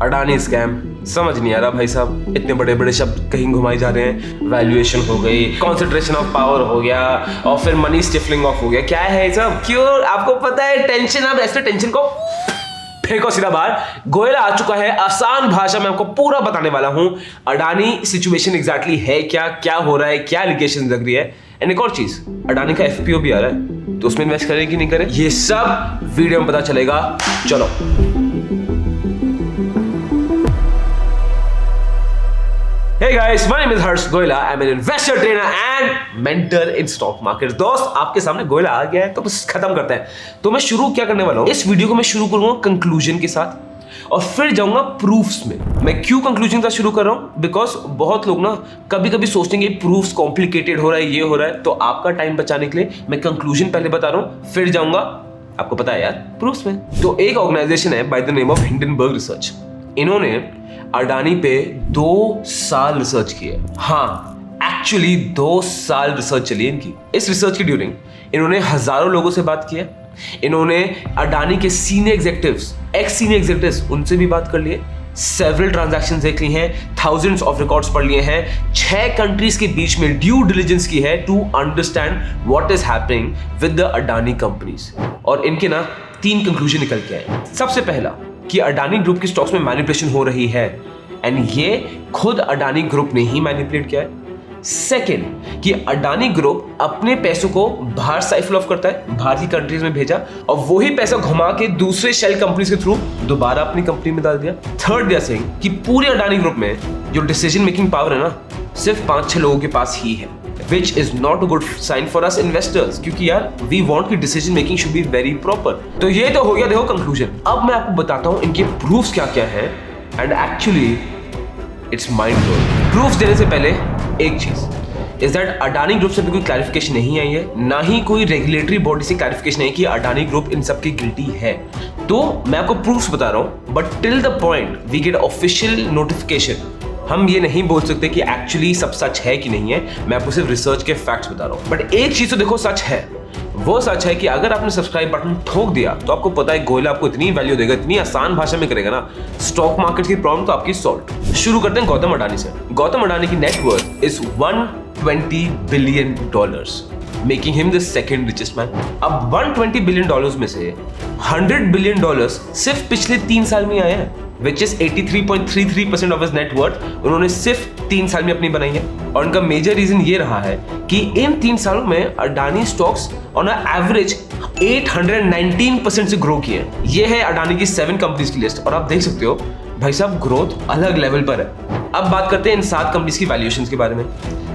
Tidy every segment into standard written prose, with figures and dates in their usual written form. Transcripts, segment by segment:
Adani scam, समझ नहीं आ रहा भाई साहब। इतने बड़े बड़े शब्द कहीं घुमाए जा रहे हैं। वैल्यूएशन हो गई, कॉन्सेंट्रेशन ऑफ पावर हो गया, और फिर मनी स्टिफलिंग ऑफ हो गया। क्या है ये सब? क्यों? आपको पता है टेंशन, आप ऐसे टेंशन को फेंको सीधा बाहर। गोयला आ चुका है, आसान भाषा में आपको पूरा बताने वाला हूं अडानी सिचुएशन एग्जैक्टली है क्या हो रहा है, क्या एलिगेशन लग रही है। एंड एक और चीज, अडानी का एफपीओ भी आ रहा है, तो उसमें इन्वेस्ट करें कि नहीं करें, ये सब वीडियो में पता चलेगा। चलो Hey guys, my name is Harsh Goyla. I'm an investor trainer and mentor in stock market. दोस्त, आपके सामने गोयला आ गया है तो बस खत्म करते हैं। तो मैं शुरू क्या करने वाला हूँ, इस वीडियो को मैं शुरू करूंगा कंक्लूजन के साथ और फिर जाऊंगा प्रूफ्स में। मैं क्यों कंक्लूजन का शुरू कर रहा हूँ, बिकॉज बहुत लोग ना कभी कभी सोचते हैं प्रूफ्स कॉम्प्लिकेटेड हो रहा है, ये हो रहा है। तो आपका टाइम बचाने के लिए मैं कंक्लूजन पहले बता रहा हूँ, फिर जाऊंगा आपको पता है यार प्रूफ्स में। तो एक ऑर्गेनाइजेशन है by the name of Hindenburg research. इन्होंने अडानी पे 2 साल रिसर्च की है। हाँ, एक्चुअली 2 साल रिसर्च चली है इनकी। इस रिसर्च की ड्यूरिंग इन्होंने हजारों लोगों से बात की है। इन्होंने अडानी के senior executives, x senior executives, उनसे भी बात कर लिए। सेवरल ट्रांजैक्शंस देख ली हैं, थाउजेंड्स ऑफ रिकॉर्ड्स पढ़ लिए हैं, 6 कंट्रीज के बीच में ड्यू डिलिजेंस की है to understand what is happening with the Adani companies. और इनके ना 3 कंक्लूजन निकल के आए। सबसे पहला कि अडानी ग्रुप की स्टॉक्स में मैनिपुलेशन हो रही है, एंड ये खुद अडानी ग्रुप ने ही मैनिपुलेट किया है। सेकेंड कि अडानी ग्रुप अपने पैसों को बाहर साइफल ऑफ करता है, बाहर की कंट्रीज में भेजा और वही पैसा घुमा के दूसरे शेल कंपनीज के थ्रू दोबारा अपनी कंपनी में डाल दिया। थर्ड दिया सही कि पूरे अडानी ग्रुप में जो डिसीजन मेकिंग पावर है ना, सिर्फ 5-6 लोगों के पास ही है, which is not a good sign for us investors, क्योंकि यार we want कि decision making should be very proper। तो ये तो हो गया देखो कंक्लूजन। अब मैं आपको बताता हूँ इनके प्रूफ्स क्या क्या है, and actually it's mind blowing. Proofs देने से पहले एक चीज इज दैट अडानी ग्रुप से भी कोई क्लैरिफिकेशन नहीं आई है, ना ही कोई रेगुलेटरी बॉडी से क्लैरिफिकेशन है कि अडानी ग्रुप इन सब की गिल्टी है। तो मैं आपको प्रूफ्स बता रहा हूँ, but till the point we get official notification हम ये नहीं बोल सकते कि एक्चुअली सब सच है कि नहीं है। मैं आपको सिर्फ रिसर्च के फैक्ट्स बता रहा हूँ। बट एक चीज तो देखो सच है, वो सच है कि अगर आपने सब्सक्राइब बटन ठोक दिया तो आपको पता है गोयला आपको इतनी वैल्यू देगा, इतनी आसान भाषा में करेगा ना, स्टॉक मार्केट की प्रॉब्लम तो आपकी सॉल्व। शुरू करते हैं गौतम अडानी से। गौतम अडानी की net worth is $120 billion, making him the second richest man. अब $120 बिलियन में से $100 बिलियन सिर्फ पिछले 3 साल में आए हैं, which is 83.33% of his net worth उन्होंने सिर्फ 3 साल में अपनी बनाई है। और उनका मेजर रीजन ये रहा है कि इन 3 सालों में अडानी स्टॉक्स ऑन एवरेज 819% से ग्रो किए हैं। ये है अडानी की 7 कंपनीज की लिस्ट, और आप देख सकते हो भाई साहब ग्रोथ अलग लेवल पर है। अब बात करते हैं इन 7 कंपनीज की वैल्यूएशंस के बारे में।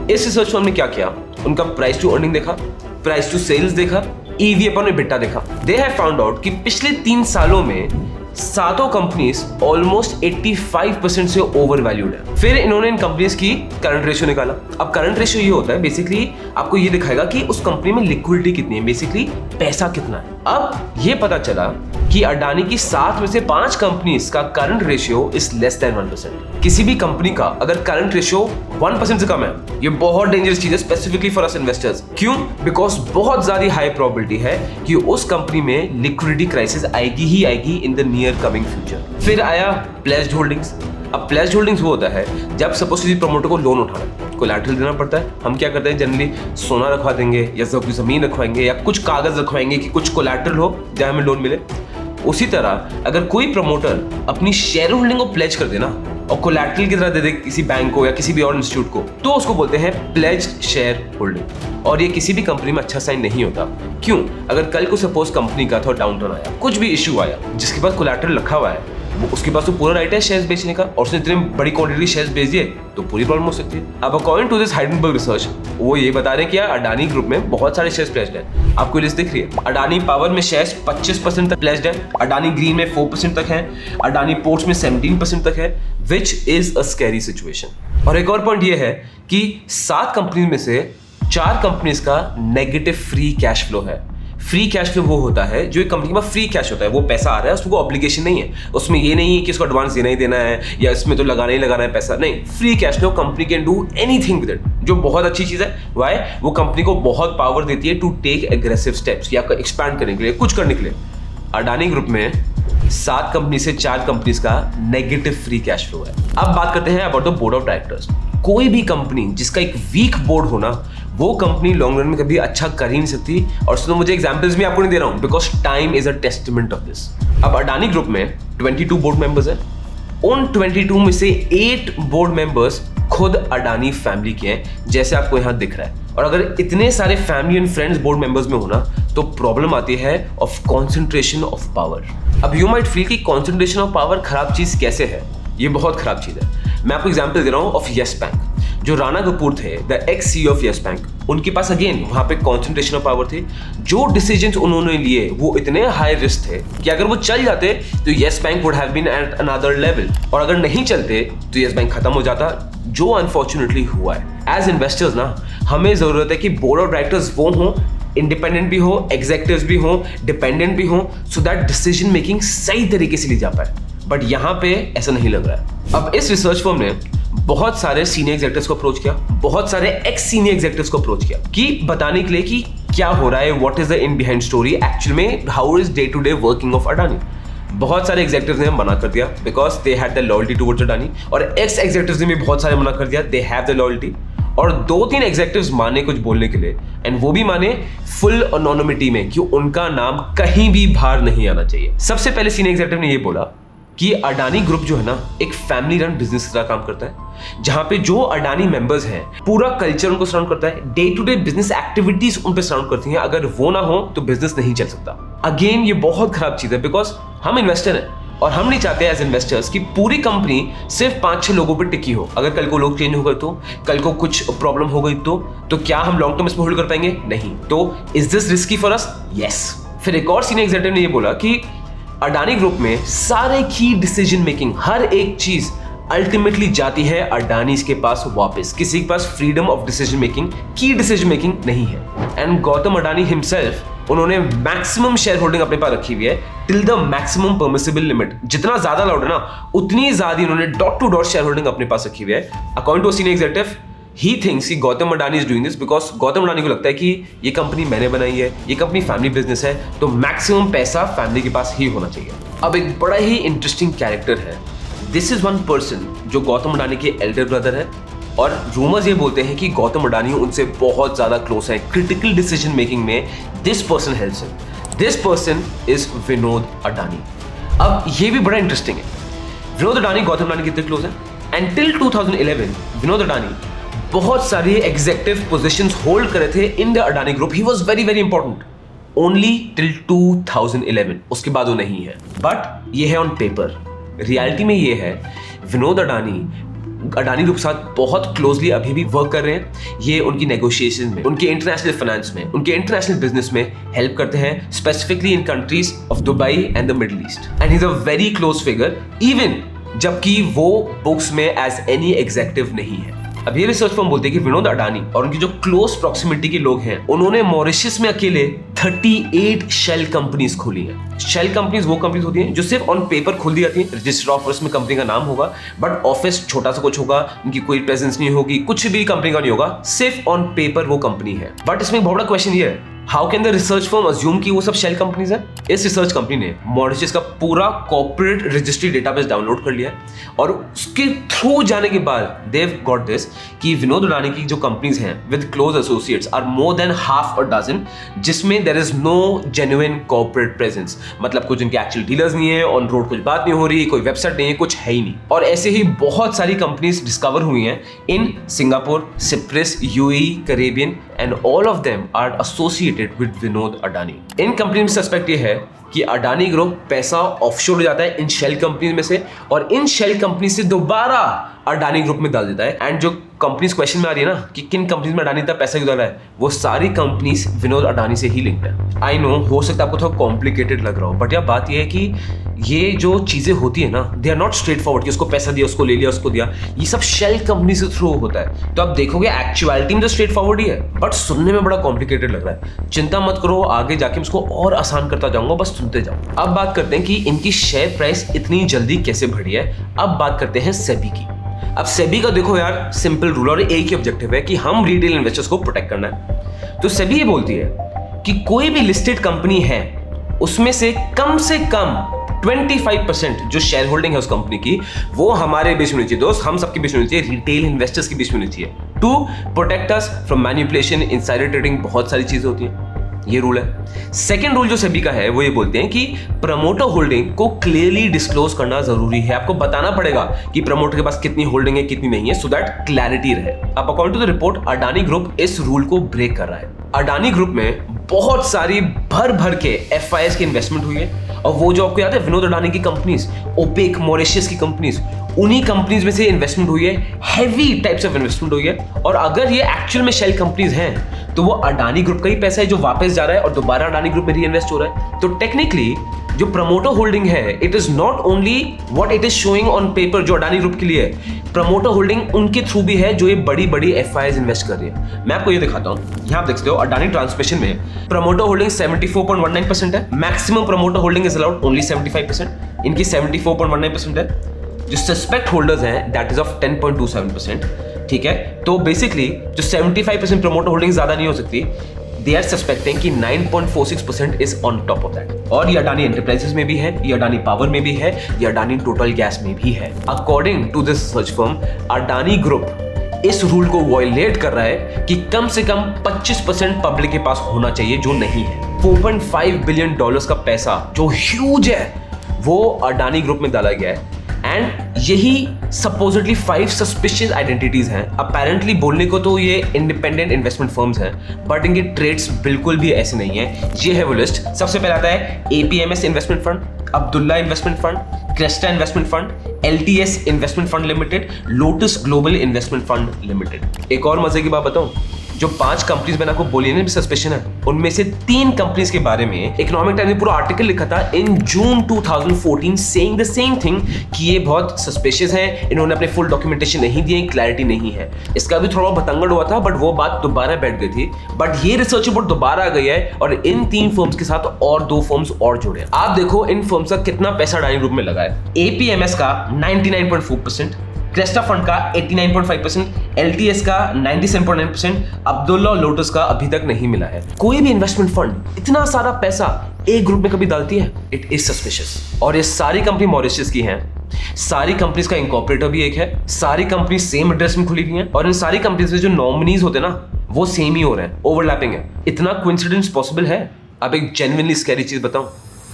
इस रिसर्च फर्म ने क्या किया, उनका प्राइस टू अर्निंग देखा, प्राइस टू सेल्स देखा, ईवी अपॉन एबिटा देखा। दे हैव फाउंड आउट कि पिछले 3 सालों में 7 कंपनीज ऑलमोस्ट 85% से ओवर वैल्यूड है। फिर इन्होंने इन कंपनीज की करंट रेशियो निकाला। अब करंट रेशियो ये होता है बेसिकली आपको ये दिखाएगा कि उस कंपनी में लिक्विडिटी कितनी है, बेसिकली पैसा कितना है। अब ये पता चला कि अडानी की 7 में से 5 कंपनीज का current ratio is less than 1%। किसी भी कंपनी का अगर करंट रेशियो 1% से कम है, ये बहुत डेंजरस चीज है स्पेसिफिकली फॉर अस इन्वेस्टर्स। क्यों? बिकॉज बहुत ज्यादा हाई प्रोबेबिलिटी है कि उस कंपनी में लिक्विडिटी क्राइसिस आएगी ही आएगी in the near coming future. फिर आया प्लेज्ड होल्डिंग्स। अब प्लेज्ड होल्डिंग्स वो होता है जब सपोज किसी प्रमोटर को लोन उठाना है, कोलैटरल देना पड़ता है। हम क्या करते हैं जनरली सोना रखवा देंगे या कोई जमीन रखवाएंगे या कुछ कागज रखवाएंगे कि कुछ कोलैटरल हो जहां हमें लोन मिले। उसी तरह अगर कोई प्रमोटर अपनी शेयर होल्डिंग को प्लेज कर देना और कोलैटरल की तरह दे दे किसी बैंक को या किसी भी और इंस्टीट्यूट को, तो उसको बोलते हैं प्लेज्ड शेयर होल्डिंग। और ये किसी भी कंपनी में अच्छा साइन नहीं होता। क्यों? अगर कल को सपोज कंपनी का थोड़ा डाउनटर्न आया, कुछ भी इश्यू आया, जिसके पास कोलैटरल रखा हुआ है वो उसके पास तो पूरा राइट है शेयर्स बेचने का, और उसने इतनी बड़ी क्वांटिटी शेयर्स बेच दिए तो पूरी प्रॉब्लम हो सकती है। अब according to this Hindenburg research वो ये बता रहे हैं कि अडानी ग्रुप में बहुत सारे शेयर्स प्लेज्ड हैं। आपको लिस्ट दिख रही है, अडानी पावर में शेयर्स 25% तक प्लेज्ड है, अडानी ग्रीन में 4% तक है, अडानी पोर्ट्स में 17% तक है, which is a scary situation. और एक और पॉइंट ये है कि 7 कंपनी में से 4 कंपनीज का नेगेटिव फ्री कैश फ्लो है। फ्री कैश फ्लो वो होता है जो एक कंपनी के पास फ्री कैश होता है, वो पैसा आ रहा है, उसको ऑब्लिगेशन नहीं है, उसमें ये नहीं है कि इसको एडवांस देना ही देना है या इसमें तो लगाना ही लगाना है पैसा, नहीं। Free cash flow company can do anything with it, जो बहुत अच्छी चीज है। वाई? वो कंपनी को बहुत पावर देती है टू टेक एग्रेसिव स्टेप्स, या एक्सपैंड करने के लिए, कुछ करने के लिए। अडानी ग्रुप में 7 कंपनी से 4 कंपनीज का नेगेटिव फ्री कैश फ्लो है। अब बात करते हैं about the board of directors. कोई भी कंपनी जिसका एक वीक बोर्ड होना, वो कंपनी लॉन्ग रन में कभी अच्छा कर ही नहीं सकती। और सुनो, मुझे एग्जांपल्स भी आपको नहीं दे रहा हूं, because time is a testament of this. अब अडानी ग्रुप में 22 बोर्ड मेंबर्स हैं। उन 22 में से 8 बोर्ड मेंबर्स खुद अडानी फैमिली के हैं, जैसे आपको यहां दिख रहा है। और अगर इतने सारे family and friends board members में होना, तो प्रॉब्लम आती है ऑफ कॉन्सेंट्रेशन ऑफ पावर। अब यू माइट फील कि कॉन्सेंट्रेशन ऑफ पावर खराब चीज कैसे है? ये बहुत खराब चीज है। मैं आपको एग्जांपल दे रहा हूं ऑफ यस बैंक। जो राणा कपूर थे, the x CEO of yes bank, उनके पास अगेन वहां पे कॉन्सेंट्रेशन ऑफ पावर थी। जो डिसीजंस उन्होंने लिए वो इतने हाई रिस्क थे कि अगर वो चल जाते तो Yes Bank would have been at another level, और अगर नहीं चलते तो यस बैंक खत्म हो जाता, जो अनफॉर्चुनेटली हुआ है। एज इन्वेस्टर्स ना, हमें जरूरत है कि बोर्ड ऑफ डायरेक्टर्स वो हों, इंडिपेंडेंट भी हो, एग्जीक्यूटिव्स भी हो, डिपेंडेंट भी हो, सो दैट डिसीजन मेकिंग सही तरीके से ली जा पाए। बट यहाँ पे ऐसा नहीं लग रहा है। अब इस रिसर्च फर्म ने बहुत सारे सीनियर एग्जीक्यूटिव्स को अप्रोच किया, बहुत सारे एक्स सीनियर एग्जीक्यूटिव्स को अप्रोच किया कि बताने के लिए कि क्या हो रहा है, what is the in behind story, actual में how is day to day working of Adani. बहुत सारे एग्जीक्यूटिव्स ने मना कर दिया because they had the loyalty towards Adani, और एक्स एग्जीक्यूटिव्स ने भी बहुत सारे मना कर दिया, दे हैव द लॉयल्टी। और 2-3 एग्जीक्यूटिव्स माने कुछ बोलने के लिए, एंड वो भी माने फुल एनोनिमिटी में कि उनका नाम कहीं भी बाहर नहीं आना चाहिए। सबसे पहले सीनियर एग्जीक्यूटिव ने ये बोला कि अडानी ग्रुप जो है ना, एक फैमिली रन बिजनेस का काम करता है, जहां पे जो अडानी मेंबर्स हैं, पूरा कल्चर उनको सराउंड करता है, day to day business activities उन पे सराउंड करती हैं। अगर वो ना हो तो बिजनेस नहीं चल सकता। अगेन ये बहुत खराब चीज है, बिकॉज हम इन्वेस्टर हैं और हम नहीं चाहते एज इन्वेस्टर्स कि पूरी कंपनी सिर्फ 5-6 लोगों पर टिकी हो। अगर कल को लोग चेंज हो गए तो, कल को कुछ प्रॉब्लम हो गई तो क्या हम लॉन्ग टर्म इसमें होल्ड कर पाएंगे? नहीं। तो is this risky for us? Yes. फिर एक और सीनियर एग्जीक्यूटिव ने ये बोला कि अडानी ग्रुप में सारे की डिसीजन मेकिंग, हर एक चीज अल्टीमेटली जाती है अडानीज के पास वापस। किसी के पास फ्रीडम ऑफ डिसीजन मेकिंग, की डिसीजन मेकिंग नहीं है। एंड गौतम अडानी हिमसेल्फ, उन्होंने मैक्सिमम शेयर होल्डिंग अपने पास रखी हुई है till the maximum permissible limit. जितना ज्यादा अलाउड है ना, उतनी ज्यादा उन्होंने dot to dot share holding अपने पास रखी हुई है। According to senior executive, he thinks कि Gautam Adani is doing this because Gautam Adani को लगता है कि ये कंपनी मैंने बनाई है, ये कंपनी फैमिली बिजनेस है, तो मैक्सिमम पैसा फैमिली के पास ही होना चाहिए। अब एक बड़ा ही इंटरेस्टिंग कैरेक्टर है, दिस इज वन पर्सन जो गौतम अडानी के एल्डर ब्रदर है, और रूमर्स ये बोलते हैं कि गौतम अडानी उनसे बहुत ज्यादा क्लोज है। क्रिटिकल डिसीजन मेकिंग में this person helps him. This person is Vinod Adani. अब ये भी बड़ा इंटरेस्टिंग है, विनोद अडानी गौतम अडानी कितने क्लोज है? एंड टिल 2011 विनोद अडानी बहुत सारे एग्जीक्यूटिव पोजीशंस होल्ड करे थे in the Adani group. He was very very important only till 2011, उसके बाद वो नहीं है। बट ये है ऑन पेपर। रियलिटी में ये है, विनोद अडानी ग्रुप के साथ बहुत क्लोजली अभी भी वर्क कर रहे हैं। ये उनकी नेगोशिएशन में, उनके इंटरनेशनल फाइनेंस में, उनके इंटरनेशनल बिजनेस में हेल्प करते हैं, specifically in countries of Dubai and the middle east. And he is a very close figure, even जबकि वो बुक्स में एज एनी एग्जीक्यूटिव नहीं है। अब ये रिसर्च फर्म बोलते हैं कि विनोद अडानी और उनकी जो क्लोज प्रॉक्सिमिटी के लोग हैं, उन्होंने मॉरिशस में अकेले 38 शेल कंपनीज खोली हैं। शेल कंपनीज वो कंपनीज होती हैं जो सिर्फ ऑन पेपर खोल दी जाती हैं, रजिस्टर ऑफिस में कंपनी का नाम होगा, बट ऑफिस छोटा सा कुछ होगा, उनकी कोई प्रेजेंस नहीं होगी, कुछ भी कंपनी का नहीं होगा, सिर्फ ऑन पेपर वो कंपनी है। बट इसमें बहुत बड़ा क्वेश्चन ये है, how can the research firm assume कि वो सब शेल कंपनीज हैं? इस रिसर्च कंपनी ने मॉरिशस का पूरा कॉर्पोरेट रजिस्ट्री डेटाबेस डाउनलोड कर लिया है, और उसके थ्रू जाने के बाद देव गॉट दिस कि विनोद अडानी की जो कंपनीज हैं with close associates are more than half a dozen, जिसमें there is no genuine corporate presence. मतलब कुछ इनके एक्चुअल डीलर्स नहीं है, ऑन रोड कुछ बात नहीं हो रही, कोई वेबसाइट नहीं है, कुछ है ही नहीं। और ऐसे ही बहुत सारी कंपनीज डिस्कवर हुई हैं in Singapore, Cyprus, UAE, Caribbean, and all of them are associated with Vinod Adani. इन कंपनी में सस्पेक्ट ये है कि अडानी ग्रुप पैसा ऑफशोर हो जाता है इन शेल कंपनी में से, और इन शेल कंपनी से दोबारा अडानी ग्रुप में डाल देता है। एंड जो कंपनीज क्वेश्चन में आ रही है ना कि किन कंपनीज में अडानी इतना पैसा क्यों डाला है, वो सारी कंपनीज विनोद अडानी से ही लिंक्ड है। आई नो हो सकता है आपको थोड़ा कॉम्प्लिकेटेड लग रहा हो, बट यार बात ये है कि ये जो चीजें होती है ना, they are not straight forward कि उसको पैसा दिया, उसको ले लिया, उसको दिया। ये सब शेल कंपनी से थ्रू होता है। तो आप देखोगे एक्चुअलिटी में तो स्ट्रेट फॉरवर्ड ही है, बट सुनने में बड़ा कॉम्प्लिकेटेड लग रहा है। चिंता मत करो, आगे जाके इसको और आसान करता जाऊंगा, बस सुनते जाओ। अब बात करते हैं कि इनकी शेयर प्राइस इतनी जल्दी कैसे बढ़ी है। अब बात करते हैं सेबी की। अब सेबी का देखो यार सिंपल रूल और एक ही ऑब्जेक्टिव है कि हम रिटेल इन्वेस्टर्स को प्रोटेक्ट करना है। तो सेबी ये बोलती है कि कोई भी लिस्टेड कंपनी है उसमें से कम 25% जो शेयर होल्डिंग है उस कंपनी की, वो हमारे बीच में होनी चाहिए दोस्त, हम सबके बीच में होनी चाहिए, रिटेल इन्वेस्टर्स के बीच में होनी चाहिए, to protect us from manipulation, insider trading, बहुत सारी चीजें होती हैं, ये रूल है। सेकेंड रूल जो सेबी का है वो ये बोलते हैं कि प्रमोटर होल्डिंग को क्लियरली डिस्क्लोज करना जरूरी है, आपको बताना पड़ेगा कि प्रमोटर के पास कितनी होल्डिंग है कितनी नहीं है, सो दैट क्लैरिटी रहे। अब according to the report Adani group इस रूल को ब्रेक कर रहा है। अडानी ग्रुप में बहुत सारी भर भर के FIS की इन्वेस्टमेंट हुई है, और वो जो आपको याद है विनोद अडानी की कंपनीज, ओपेक, मॉरिशस की कंपनीज, उन्हीं कंपनीज में से इन्वेस्टमेंट हुई है, हैवी टाइप्स ऑफ इन्वेस्टमेंट हुई है। और अगर ये एक्चुअल में शेल कंपनीज हैं तो वो अडानी ग्रुप का ही पैसा है जो वापस जा रहा है और दोबारा अडानी ग्रुप में री इन्वेस्ट हो रहा है। तो टेक्निकली जो प्रमोटर होल्डिंग है, it is not only what it is showing on paper जो अडानी ग्रुप के लिए है, प्रमोटर होल्डिंग उनके थ्रू भी है जो ये बड़ी बड़ी FIS इन्वेस्ट कर रही है। मैं आपको ये दिखाता हूं, यहां आप देख सकते हो अडानी ट्रांसमिशन में प्रमोटर होल्डिंग 74.19% है, maximum promoter holding is allowed only 75%, इनकी 74.19% है। जो सस्पेक्ट होल्डर्स हैं दैट इज ऑफ 10.27%, ठीक है। तो बेसिकली जो 75% प्रमोटर होल्डिंग ज्यादा नहीं हो सकती, दे आर सस्पेक्टिंग कि 9.46% is on top of that. और ये अडानी एंटरप्राइजेस में भी है, ये अडानी पावर में भी है, ये अडानी टोटल गैस में भी है। According to this search firm, Adani group इस रूल को वायलेट कर रहा है कि कम से कम 25% पब्लिक के पास होना चाहिए, जो नहीं है। $4.5 बिलियन का पैसा जो ह्यूज है वो अडानी ग्रुप में डाला गया है, एंड यही सपोजिटली 5 सस्पिशियस आइडेंटिटीज हैं। अपेरेंटली बोलने को तो ये इंडिपेंडेंट इन्वेस्टमेंट फर्म्स हैं, बट इनके ट्रेड्स बिल्कुल भी ऐसे नहीं है। ये है वो लिस्ट। सबसे पहले आता है APMS investment fund, Abdullah investment fund, Cresta investment fund, LTS investment fund limited, lotus global investment fund limited. एक और मजे की बात बताऊं, जो 5 कंपनीज मैंने आपको बोली ना सस्पेशन है, उनमें से 3 कंपनीज के बारे में इकोनॉमिक टाइम्स ने पूरा आर्टिकल लिखा था इन जून 2014 सेइंग द सेम थिंग कि ये बहुत सस्पिशियस हैं, इन्होंने अपने फुल डॉक्यूमेंटेशन नहीं दिए, क्लैरिटी नहीं है। इसका भी थोड़ा बतंगड़ हुआ था, बट वो बात दोबारा बैठ गई थी। बट ये रिसर्च रिपोर्ट दोबारा आ गई है और इन 3 फर्म्स के साथ और 2 फर्म्स और जुड़े हैं। आप देखो इन फर्म्स का कितना पैसा अडानी ग्रुप में लगा है। APMS का 99.4%, क्रेस्टा फंड का 89.5%, LTS का 97.9%, अब्दुल्ला और लोटस का अभी तक नहीं मिला है। कोई भी इन्वेस्टमेंट फंड इतना सारा पैसा एक ग्रुप में कभी डालती है? It is suspicious. और ये सारी कंपनी मॉरिशस की हैं, सारी कंपनीज का इंकॉर्पोरेटर भी एक है, सारी कंपनी सेम एड्रेस में खुली हुई हैं, और इन सारी कंपनीज में जो नॉमिनीज होते हैं ना वो सेम ही हो रहे हैं, ओवरलैपिंग है। इतना कोइंसिडेंस पॉसिबल है? अब एक जेन्युइनली स्कैरी चीज बताऊं,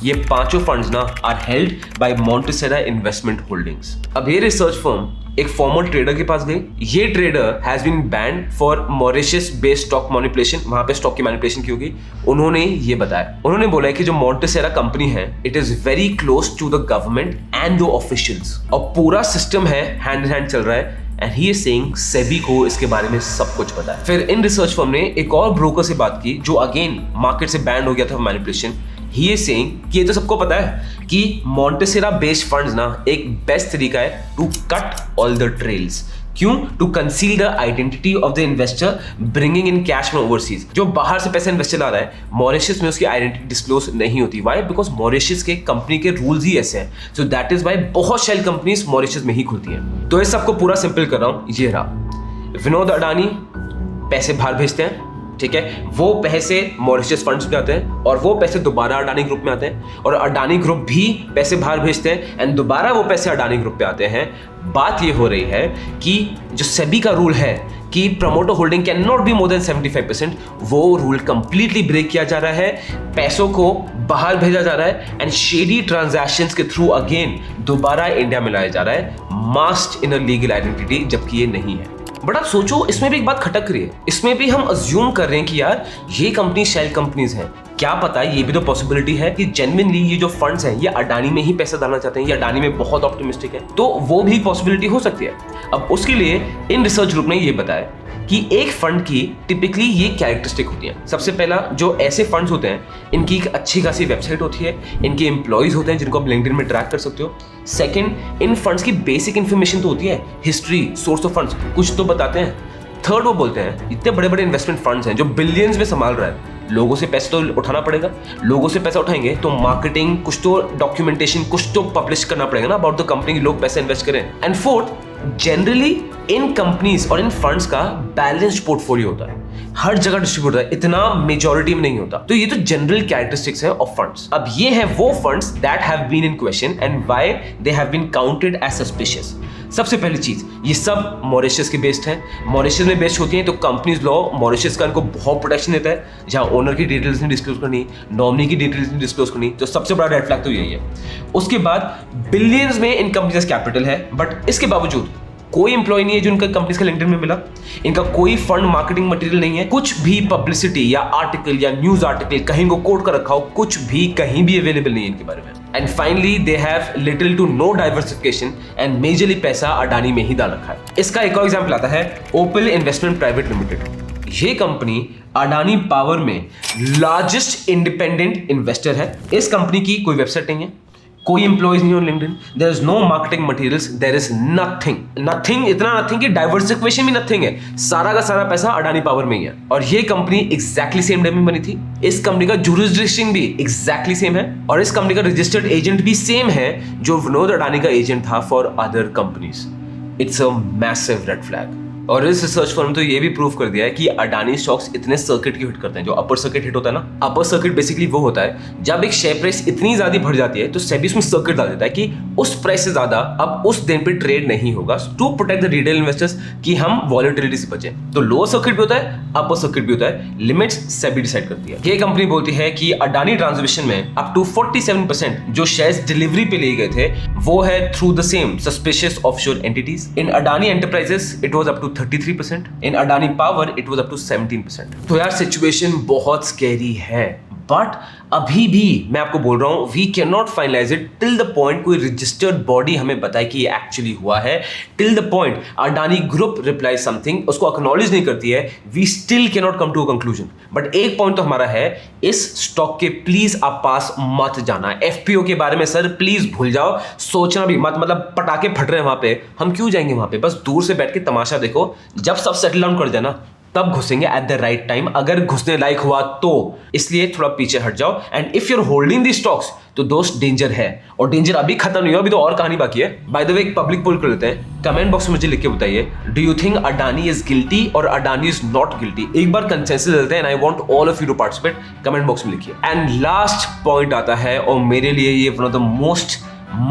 ये 5 फंड्स ना are held by Monterosa investment holdings. अब ये रिसर्च फर्म एक फॉर्मल ट्रेडर के पास गई। ये trader has been banned for Mauritius based stock manipulation, वहां पे स्टॉक की मैनिपुलेशन की होगी। उन्होंने ये बताया, उन्होंने बोला है कि जो मॉन्टेसेरा कंपनी है it is very close to the government and the officials, और पूरा सिस्टम है हैंड इन हैंड चल रहा है। And he is saying SEBI को इसके बारे में सब कुछ पता है। फिर इन रिसर्च फर्म ने एक और ब्रोकर से बात की जो अगेन मार्केट से बैंड हो गया था मैनिपुलेशन। ही इज सेइंग कि ये तो सबको पता है कि मॉन्टेसेरा बेस्ड फंड्स ना एक बेस्ट तरीका है to cut all the trails. क्यों? To conceal the identity of the investor bringing in cash from overseas. जो बाहर से पैसा इन्वेस्टर ला रहा है, मॉरिशस में उसकी आइडेंटिटी डिस्क्लोज नहीं होती। वाई? बिकॉज मॉरिशस के कंपनी के रूल्स ही ऐसे हैं। सो दैट इज वाई बहुत शेल कंपनीज मॉरिशस में ही खुलती हैं। तो इस सबको पूरा सिंपल कर रहा हूं, ये रहा। विनोद अडानी पैसे बाहर भेजते हैं, ठीक है, वो पैसे मॉरिशस फंड्स में आते हैं और वो पैसे दोबारा अडानी ग्रुप में आते हैं, और अडानी ग्रुप भी पैसे बाहर भेजते हैं एंड दोबारा वो पैसे अडानी ग्रुप पे आते हैं। बात ये हो रही है कि जो सेबी का रूल है कि promoter holding can not be more than 75%, वो रूल कंप्लीटली ब्रेक किया जा रहा है, पैसों को बाहर भेजा जा रहा है एंड शेडी ट्रांजैक्शंस के थ्रू अगेन दोबारा इंडिया में लाया जा रहा है, masked in a legal identity, जबकि ये नहीं है। बट आप सोचो, इसमें भी एक बात खटक रही है। इसमें भी हम अज्यूम कर रहे हैं कि यार ये कंपनी शेल कंपनीज हैं। क्या पता ये भी तो पॉसिबिलिटी है कि जेन्युइनली ये जो फंड्स हैं ये अडानी में ही पैसा डालना चाहते हैं, ये अडानी में बहुत ऑप्टिमिस्टिक है, तो वो भी पॉसिबिलिटी हो सकती है। अब उसके लिए इन रिसर्च ग्रुप ने ये बताया कि एक फंड की टिपिकली ये कैरेक्टरिस्टिक होती है। सबसे पहला, जो ऐसे फंड्स होते हैं इनकी एक अच्छी खासी वेबसाइट होती है, इनके एम्प्लॉइज होते हैं जिनको आप लिंक्डइन में ट्रैक कर सकते हो। सेकंड, इन फंड्स की बेसिक इन्फॉर्मेशन तो होती है, हिस्ट्री, सोर्स ऑफ फंड्स, कुछ तो बताते हैं। थर्ड, वो बोलते हैं इतने बड़े बड़े इन्वेस्टमेंट फंड्स हैं जो बिलियंस में संभाल रहा है, लोगों से पैसे तो उठाना पड़ेगा, लोगों से पैसा उठाएंगे तो मार्केटिंग, कुछ तो डॉक्यूमेंटेशन, कुछ तो पब्लिश करना पड़ेगा ना अबाउट द कंपनी, लोग पैसे इन्वेस्ट करें। And fourth, generally in companies और इन फंड्स का बैलेंस्ड पोर्टफोलियो होता है, हर जगह डिस्ट्रीब्यूट होता है, इतना मेजॉरिटी में नहीं होता। तो ये तो जनरल कैरेक्टरिस्टिक्स है ऑफ फंड्स। अब ये है वो funds that have been in question and why they have been counted as suspicious. सबसे पहली चीज, ये सब मॉरिशस के बेस्ड हैं। मॉरिशस में बेस्ड होती हैं तो कंपनीज लॉ मॉरिशस का इनको बहुत प्रोटेक्शन देता है, जहां ओनर की डिटेल्स नहीं डिस्क्लोज करनी, नॉमिनी की डिटेल्स नहीं डिस्क्लोज करनी। तो सबसे बड़ा रेड फ्लैग तो यही है। उसके बाद बिलियंस में इन कंपनीज कैपिटल है, बट इसके बावजूद कोई एम्प्लॉय नहीं है जो इनका कंपनीज का लिंक्डइन में मिला, इनका कोई फंड मार्केटिंग मटेरियल नहीं है, कुछ भी पब्लिसिटी या आर्टिकल या न्यूज आर्टिकल कहीं को कोट कर रखा हो, कुछ भी कहीं भी अवेलेबल नहीं है इनके बारे में। And finally they have little to no diversification and majorly पैसा अडानी में ही डाल रखा है। इसका एक और एग्जांपल आता है ओपल इन्वेस्टमेंट प्राइवेट लिमिटेड। ये कंपनी अडानी पावर में लार्जेस्ट इंडिपेंडेंट इन्वेस्टर है। इस कंपनी की कोई वेबसाइट नहीं है, कोई एम्प्लॉइज नहीं हो LinkedIn, there is no marketing materials, there is nothing, इतना नथिंग कि डाइवर्सिफिकेशन भी नथिंग है। सारा का सारा पैसा अडानी पावर में ही है। और ये कंपनी एग्जैक्टली सेम डे में बनी थी। इस कंपनी का जुरिसडिक्शन भी एग्जैक्टली सेम है और इस कंपनी का रजिस्टर्ड एजेंट भी सेम है जो विनोद अडानी का एजेंट था for other companies. It's a massive red flag. और इस रिसर्च फर्म तो ये भी प्रूव कर दिया है कि अडानी स्टॉक्स इतने सर्किट की हिट करते हैं। जो अपर सर्किट हिट होता है ना, अपर सर्किट बेसिकली वो होता है जब एक शेयर प्राइस इतनी ज्यादा बढ़ जाती है तो सेबी उसमें सर्किट डाल देता है कि उस प्राइस से ज्यादा अब उस दिन पे ट्रेड नहीं होगा, to protect the retail investors कि हम वॉलेटिलिटी से बचें। तो लोअर सर्किट भी होता है, अपर सर्किट भी होता है, लिमिट्स सेबी डिसाइड करती है। ये कंपनी बोलती है कि अडानी ट्रांसमिशन में अप टू 47% जो शेयर्स डिलीवरी पे लिए गए थे वो है through the same suspicious offshore entities. In Adani enterprises it was up to 33%, in Adani Power it was up to 17%। तो यार सिचुएशन बहुत स्कैरी है, बट अभी भी मैं आपको बोल रहा हूं we can not finalize it till the point कोई रजिस्टर्ड बॉडी हमें बताए कि ये एक्चुअली हुआ है। Till the point Adani group reply something, उसको एक्नॉलेज नहीं करती है, we still can not come to a conclusion. But एक पॉइंट तो हमारा है, इस स्टॉक के प्लीज आप पास मत जाना। एफपीओ के बारे में सर प्लीज भूल जाओ, सोचना भी मत, मतलब पटाखे फट रहे हैं वहां पे, हम क्यों जाएंगे वहां पे, बस दूर से बैठ के तमाशा देखो। जब सब सेटल डाउन कर जाए ना तब घुसेंगे एट द राइट टाइम, अगर घुसने लायक हुआ तो। इसलिए थोड़ा पीछे हट जाओ। And if you are holding the stocks तो दोस्त डेंजर है, और डेंजर अभी खत्म नहीं हुआ, अभी तो और कहानी बाकी है। बाय द वे एक पब्लिक पोल कर लेते हैं, कमेंट बॉक्स में मुझे लिख के बताइए, do you think Adani is guilty और अडानी इज नॉट गिल्टी। एक बार कंसेंसस लेते हैं and I want all of you to participate, comment box में लिखिए। एंड लास्ट पॉइंट आता है, और मेरे लिए ये one of the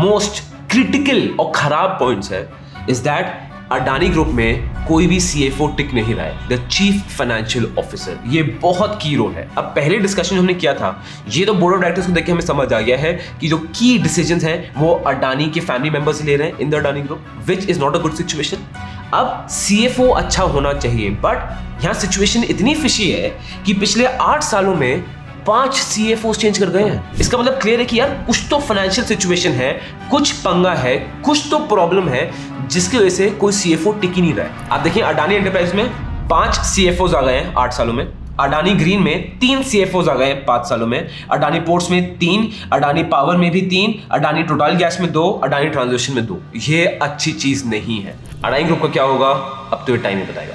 most critical और खराब पॉइंट्स है, इज दैट अडानी ग्रुप में कोई भी सीएफओ टिक नहीं रहा है, द चीफ फाइनेंशियल ऑफिसर। ये बहुत की रोल है। अब पहले डिस्कशन हमने किया था, ये तो बोर्ड ऑफ डायरेक्टर्स को देख के हमें समझ आ गया है कि जो की डिसीजंस हैं वो अडानी के फैमिली मेंबर्स ले रहे हैं in the Adani group, which is not a good situation. अब सीएफओ अच्छा होना चाहिए, बट यहाँ सिचुएशन इतनी फिशी है कि पिछले 8 सालों में 5 सीएफओ चेंज कर गए हैं। इसका मतलब क्लियर है कि यार कुछ तो फाइनेंशियल सिचुएशन है, कुछ पंगा है, कुछ तो प्रॉब्लम है जिसकी वजह से कोई सीएफओ टिक ही नहीं रहा है। आप देखिए अडानी एंटरप्राइज में 5 सीएफओ आ गए हैं 8 सालों में, अडानी ग्रीन में 3 सीएफओ आ गए हैं 5 सालों में, अडानी पोर्ट्स में 3, अडानी पावर में भी 3, अडानी टोटल गैस में 2, अडानी ट्रांसमिशन में 2। ये अच्छी चीज नहीं है। अडानी ग्रुप का क्या होगा अब तो ये टाइम ही बताएगा।